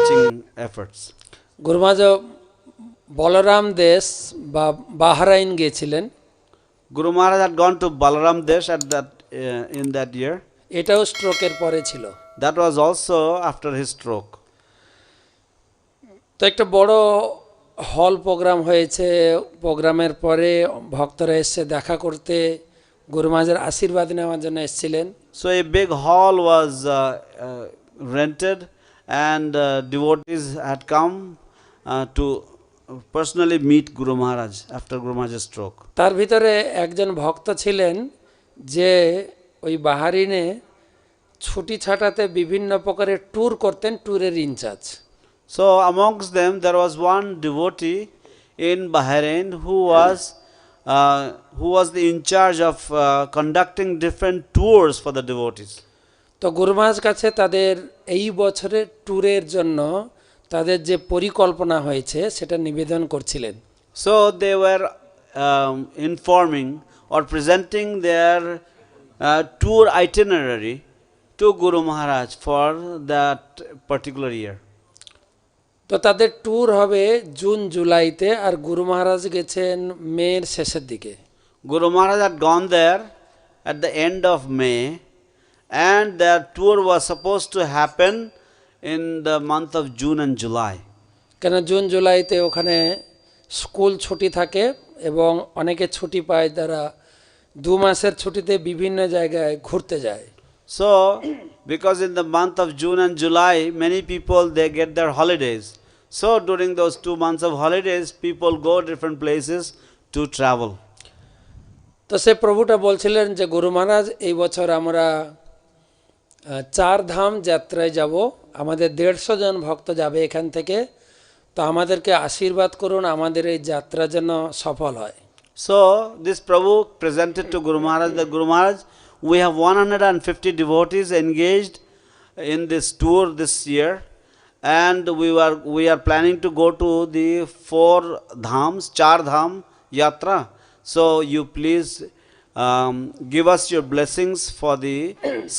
preaching efforts. গুরু মহারাজ বলরাম দেশ বা Bahrain গিয়েছিলেন। Guru Maharaj had gone to Balaram Desh at in that year. এটাও স্ট্রোকের পরে ছিল। That was also after his stroke. তো একটা বড় হল প্রোগ্রাম হয়েছে, প্রোগ্রামের পরে ভক্তরা এসে দেখা করতে, গুরু মহারাজের আশীর্বাদ নেওয়ার জন্য এসেছিলেন। So a big hall was rented and devotees had come to personally meet Guru Maharaj after Guru Maharaj's stroke. তার ভিতরে একজন ভক্ত ছিলেন যে ওই বাহারিনে ছুটি ছাটাতে বিভিন্ন প্রকারের ট্যুর করতেন, ট্যুরের in charge. So amongst them there was one devotee in Bahrain who was the in charge of conducting different tours for the devotees. তো গুরু মহারাজ কাছে তাদের এই বছরের ট্যুরের জন্য তাদের যে পরিকল্পনা হয়েছে সেটা নিবেদন করছিলেন। So they were informing or presenting their tour itinerary to Guru Maharaj for that particular year. তো তাদের ট্যুর হবে জুন জুলাইতে, আর গুরু মহারাজ গেছেন মের শেষের দিকে। Guru Maharaj had gone there at the end of May, and their tour was supposed to happen in the month of June and July. কেন June জুলাইতে ওখানে স্কুল ছুটি থাকে এবং অনেকে ছুটি পায়, তারা 2 মাসের ছুটিতে বিভিন্ন জায়গায় ঘুরতে যায়। So, because in the month of June and July, many people they get their holidays. So, during those 2 months of holidays, people go different places to travel. তো সে প্রভুটা বলছিলেন যে গুরু মহারাজ এই বছর আমরা 4 ধাম যাত্রায় যাব, আমাদের 150 জন ভক্ত যাবে এখান থেকে, তো আমাদেরকে আশীর্বাদ করুন আমাদের এই যাত্রা যেন সফল হয়। So, this Prabhu presented to Guru Maharaj that Guru Maharaj, we have 150 devotees engaged in this tour this year, and we are planning to go to the 4 dhams, 4 dham yatra. So you please give us your blessings for the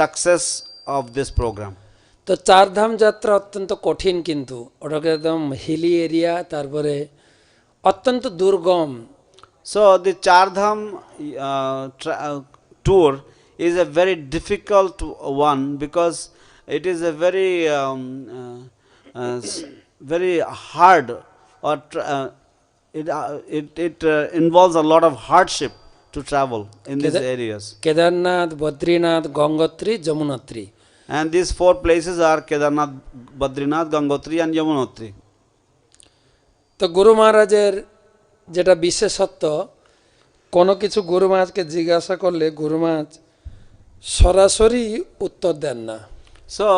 success of this program. তো 4 ধাম যাত্রা অত্যন্ত কঠিন, কিন্তু ওটাকে একদম Hili area, তারপরে অত্যন্ত দুর্গম। So the 4 dham tour is a very difficult one because it is a very hard, or it involves a lot of hardship to travel in these areas. Kedarnath, Badrinath, Gangotri, Yamunotri, And these 4 places are Kedarnath, Badrinath, Gangotri and Yamunotri. তো গুরু মহারাজের যেটা বিশেষত্ব, কোনো কিছু গুরু মহারাজকে জিজ্ঞাসা করলে গুরু মহারাজ সরাসরি উত্তর দেন না। So,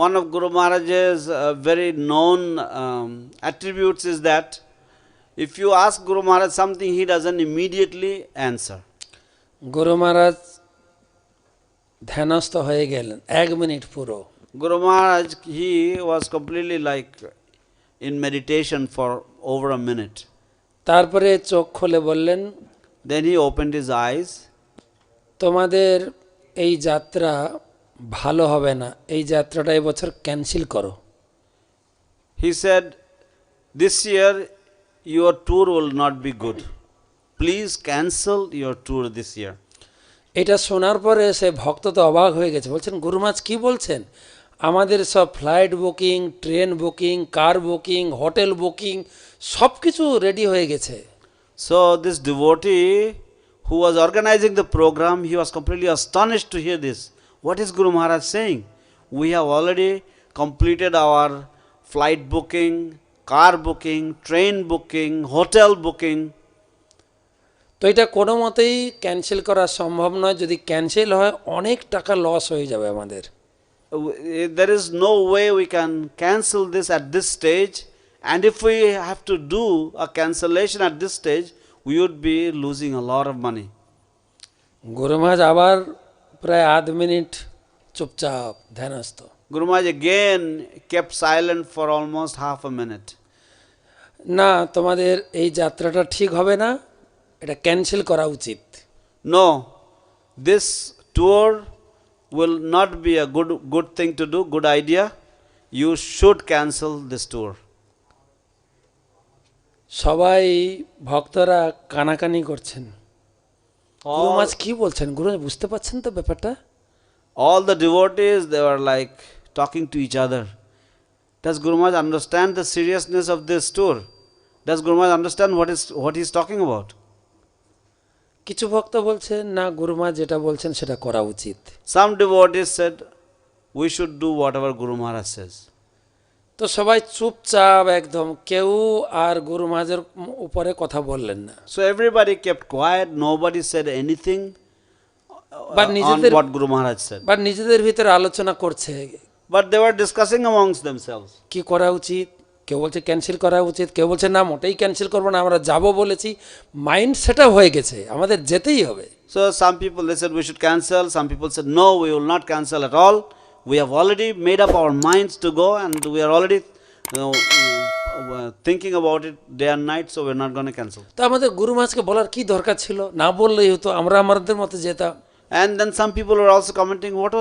one of Guru Maharaj's very known attributes is that if you ask Guru Maharaj something, he doesn't immediately answer. গুরু মহারাজ ধ্যানস্থ হয়ে গেলেন 1 মিনিট পুরো। Guru Maharaj, he was completely like in meditation for over a minute. তারপরে চোখ খুলে বললেন, Then he opened his eyes. তোমাদের এই যাত্রা ভালো হবে না, এই যাত্রাটা এবছর ক্যান্সেল করো। He said, this year your tour will not be good. Please cancel your tour this year. এটা শোনার পরে সে ভক্ত তো অবাক হয়ে গেছে, বলছেন গুরু মহারাজ কি বলছেন, আমাদের সব ফ্লাইট বুকিং, ট্রেন বুকিং, কার বুকিং, হোটেল বুকিং সব কিছু রেডি হয়ে গেছে। So this devotee who was organizing the program, he was completely astonished to hear this. What is Guru Maharaj saying? We have already completed our flight booking, car booking, train booking, hotel booking. তো এটা কোনো মতেই cancel করা সম্ভব নয়, যদি cancel হয় অনেক টাকা লস হয়ে যাবে আমাদের। There is no way we can cancel this at this stage, and if we have to do a cancellation at this stage, we would be losing a lot of money. গুরু মহারাজ আবার প্রায় 1/2 minute চুপচাপ ধ্যানস্থ। Guru Maharaj again kept silent for almost half a minute. না, তোমাদের এই যাত্রাটা ঠিক হবে না, এটা ক্যান্সেল করা উচিত। No, this tour will not be a good thing to do, good idea. you should cancel this tour. সবাই ভক্তরা কানাকানি করছেন, গুরু All, মহারাজ কি বলছেন, গুরু বুঝতে পারছেন তো ব্যাপারটা? all the devotees, they were like talking to each other. Does Guru Maharaj understand the seriousness of this tour? Does Guru Maharaj understand what he's talking about? কিছু ভক্ত বলছেন না, গুরু মহারাজ যেটা বলছেন সেটা করা উচিত। Some devotees said, we should do whatever Guru Maharaj says. তো সবাই চুপচাপ একদম, কেউ আর গুরু মহারাজের উপরে কথা বললেন না। So everybody kept quiet, nobody said anything But on নিজেদের what Guru Maharaj said. বা নিজেদের ভিতরে আলোচনা করছে But they were discussing amongst themselves. কি করা উচিত। কেউ বলছে ক্যান্সেল করা উচিত, কেউ বলছে না মোটেই ক্যান্সেল করবো না, আমরা যাব বলেছি, মাইন্ড সেট আপ হয়ে গেছে, আমাদের যেতেই হবে। So some people, they said we should cancel, some people said no, we will not cancel at all. We have already made up our minds to go and we are already thinking about it day and night, so we're not going to cancel. তো আমাদের গুরু মহারাজকে বলার কি দরকার ছিল, না বললেই হতো, আমরা আমাদের মতো যেতাম। And then some people were also commenting, what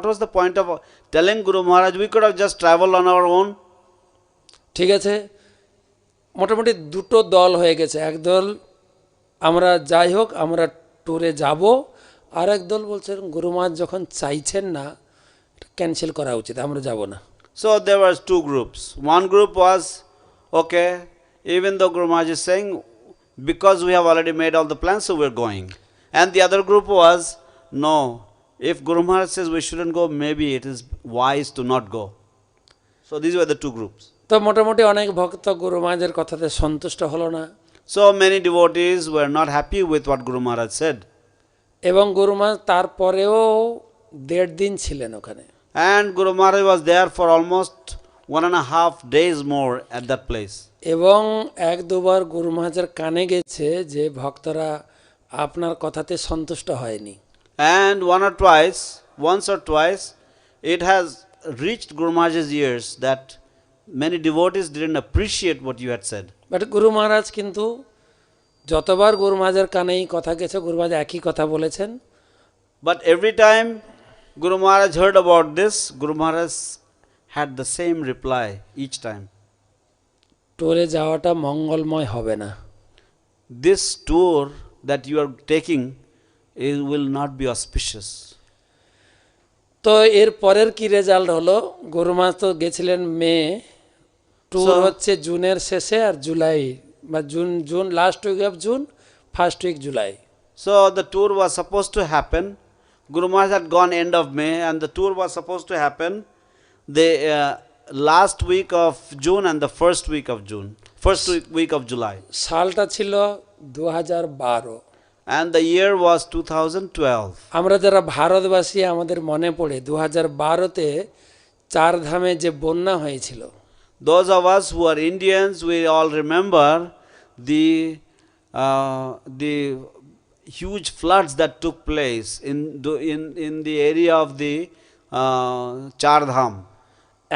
was the point of telling Guru Maharaj? We could have just traveled on our own. ঠিক আছে, মোটামুটি দুটো দল হয়ে গেছে, একদল আমরা যাই হোক আমরা ট্যুরে যাব, আর এক দল বলছেন গুরু মহারাজ যখন চাইছেন না ক্যান্সেল করা উচিত, আমরা যাব না। So there was two groups. One group was, okay, even though Guru Maharaj is saying, because we have already made all the plans, so we're going. And the other group was, no, if Guru Maharaj says we shouldn't go, maybe it is wise to not go. So these were the two groups. তো মোটামুটি অনেক ভক্ত গুরু মহারাজের কথাতে সন্তুষ্ট হলো না, So many devotees were not happy with what Guru Maharaj said. এবং গুরু মহারাজ তারপরেও 1.5 দিন ছিলেন ওখানে। And Guru Maharaj was there for almost 1.5 days more at that place. এবং 1-2 বার গুরু মহারাজের কানে গেছে যে ভক্তরা আপনার কথাতে সন্তুষ্ট হয়নি। And once or twice, it has reached Guru Maharaj's ears that many devotees didn't appreciate what you had said. But গুরু মহারাজ কিন্তু যতবার গুরু মহারাজের কানেই কথা গেছে, গুরু মহারাজ একই কথা বলেছেন। But every time Guru Maharaj heard about this, Guru Maharaj had the same reply each time. ট্যুরে যাওয়াটা মঙ্গলময় হবে না। This tour that you are taking will not be auspicious. তো এর পরের কি রেজাল্ট হলো, গুরু মহারাজ তো গেছিলেন মে, ট্যুর হচ্ছে জুনের শেষে আর জুলাই, বা June last week of June, first week July. So the tour was supposed to happen. Guru Maharaj had gone end of May and the tour was supposed to happen the last week of June and the first week of June, week of July. সালটা ছিল 2012। And the year was 2012. আমরা যারা ভারতবাসী আমাদের মনে পড়ে 2012-তে চারধামে যে বন্যা হয়েছিল। Those of us who are Indians, we all remember the huge floods that took place in the area of the Char Dham.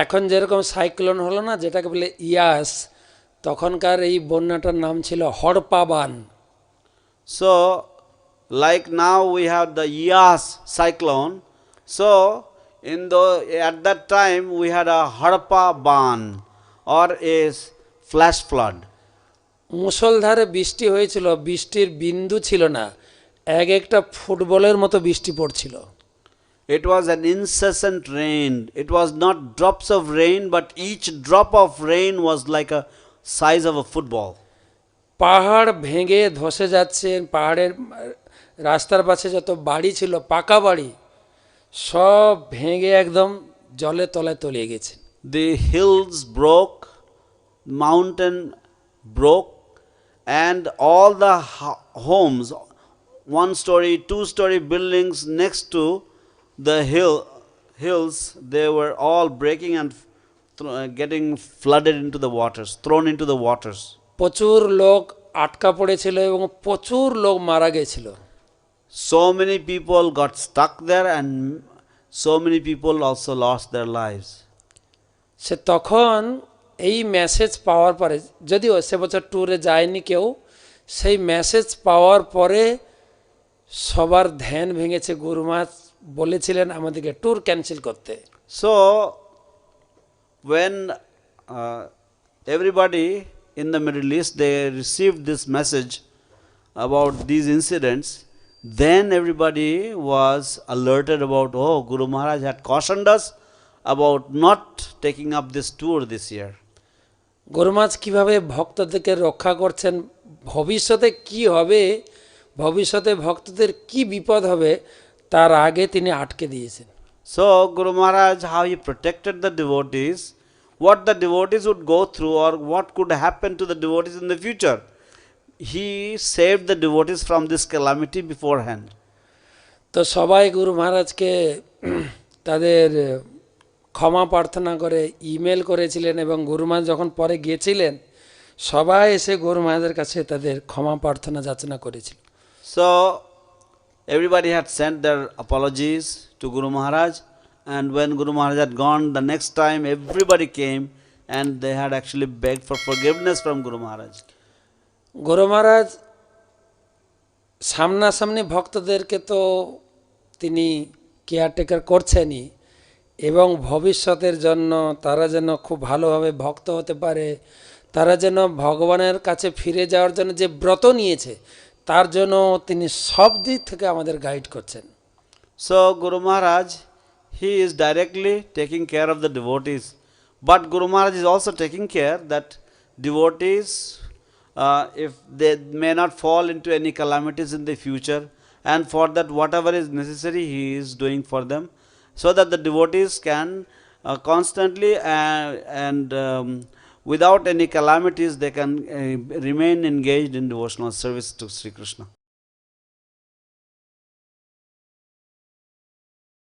এখন যেরকম সাইক্লোন হলো না, যেটাকে বলে ইয়াস, তখনকার এই বন্যাটার নাম ছিল হড়পাবান। So, like now we have the Yas cyclone. So, at that time we had a Harpa Ban or a flash flood. মুষলধারে বৃষ্টি হয়েছিল, বৃষ্টির বিন্দু ছিল না, একটা ফুটবলের মতো বৃষ্টি পড়ছিল। It was an incessant rain. It was not drops of rain, but each drop of rain was like a size of a football. পাহাড় ভেঙে ধসে যাচ্ছে, পাহাড়ের রাস্তার পাশে যত বাড়ি ছিল পাকা বাড়ি সব ভেঙে একদম জলে তলায় তলিয়ে গেছে। The hills broke, mountain broke, and all the homes, 1-story, 2-story buildings next to the hills, they were all breaking and getting flooded into the waters, thrown into the waters. প্রচুর লোক আটকা পড়েছিল এবং প্রচুর লোক মারা গেছিল। So many people got stuck there and so many people also lost their lives. সে তখন এই মেসেজ পাওয়ার পরে, যদিও সে বছর ট্যুরে যায়নি কেউ, সেই মেসেজ পাওয়ার পরে সবার ধ্যান ভেঙেছে। গুরু মহারাজ বলেছিলেন আমাদেরকে ট্যুর ক্যান্সেল করতে। So when everybody in the Middle East, they received this message about these incidents, then everybody was alerted about, oh, Guru Maharaj had cautioned us about not taking up this tour this year. গুরুমাজ কিভাবে ভক্তদেরকে রক্ষা করছেন, ভবিষ্যতে কি হবে, ভবিষ্যতে ভক্তদের কি বিপদ হবে তার আগে তিনি আটকে দিয়েছেন। So Guru Maharaj, how he protected the devotees, what the devotees would go through or what could happen to the devotees in the future. He saved the devotees from this calamity beforehand. তো সবাই গুরু মহারাজকে তাদের ক্ষমা প্রার্থনা করে email করেছিলেন এবং গুরু মহারাজ যখন পরে গিয়েছিলেন সবাই এসে গুরু মহারাজের কাছে তাদের ক্ষমা প্রার্থনা যাচনা করেছিল। So everybody had sent their apologies to Guru Maharaj, and when Guru Maharaj had gone, the next time everybody came and they had actually begged for forgiveness from Guru Maharaj. গুরু মহারাজ সামনাসামনি ভক্তদেরকে তো তিনি কেয়ারটেকার করছেনই, এবং ভবিষ্যতের জন্য তারা যেন খুব ভালোভাবে ভক্ত হতে পারে, তারা যেন ভগবানের কাছে ফিরে যাওয়ার জন্য যে ব্রত নিয়েছে তার জন্য তিনি সব দিক থেকে আমাদের গাইড করছেন। So Guru Maharaj, he is directly taking care of the devotees, but Guru Maharaj is also taking care that devotees, if they may not fall into any calamities in the future, and for that whatever is necessary he is doing for them, so that the devotees can constantly and without any calamities they can remain engaged in devotional service to Sri Krishna.